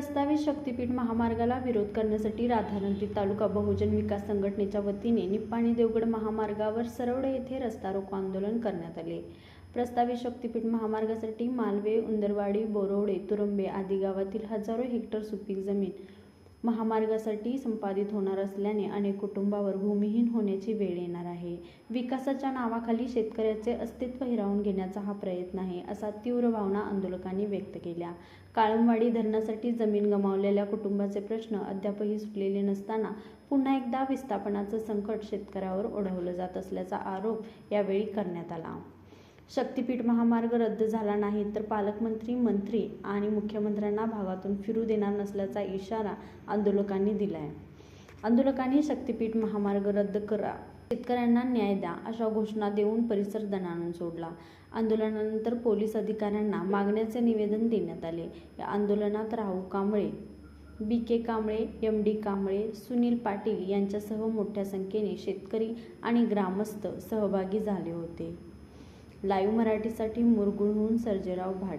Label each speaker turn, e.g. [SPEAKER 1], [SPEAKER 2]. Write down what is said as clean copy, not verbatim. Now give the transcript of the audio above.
[SPEAKER 1] प्रस्तावित शक्तीपीठ महामार्गाला विरोध करण्यासाठी राधानगरी तालुका बहुजन विकास संघटनेच्या वतीने निप्पाणी देवगड महामार्गावर सरवडे येथे रस्ता रोको आंदोलन करण्यात आले। प्रस्तावित शक्तीपीठ महामार्गासाठी मालवे, उंदरवाडी, बोरवडे, तुरंबे आदी गावातील हजारो हेक्टर सुपीक जमीन महामार्गासाठी संपादित होणार असल्याने अनेक कुटुंबावर भूमिहीन होण्याची वेळ येणार आहे। विकासाच्या नावाखाली शेतकऱ्याचे अस्तित्व हिरावून घेण्याचा हा प्रयत्न आहे, असा तीव्र भावना आंदोलकांनी व्यक्त केल्या। काळमवाडी धरणासाठी जमीन गमावलेल्या कुटुंबाचे प्रश्न अद्यापही सुटलेले नसताना पुन्हा एकदा विस्थापनाचं संकट शेतकऱ्यावर ओढवलं जात असल्याचा आरोप यावेळी करण्यात आला। शक्तीपीठ महामार्ग रद्द झाला नाही तर पालकमंत्री, मंत्री आणि मुख्यमंत्र्यांना भागातून फिरू देणार नसल्याचा इशारा आंदोलकांनी दिलाय। आंदोलकांनी शक्तीपीठ महामार्ग रद्द करा, शेतकऱ्यांना न्याय द्या अशा घोषणा देऊन परिसर दणाणून सोडला। आंदोलनानंतर पोलीस अधिकाऱ्यांना मागण्याचे निवेदन देण्यात आले। या आंदोलनात राहू कांबळे, बी.के. कांबळे, एम.डी. कांबळे, सुनील पाटील यांच्यासह मोठ्या संख्येने शेतकरी आणि ग्रामस्थ सहभागी झाले होते। लाईव्ह मराठीसाठी मुरगुडहून सर्जेराव भाट।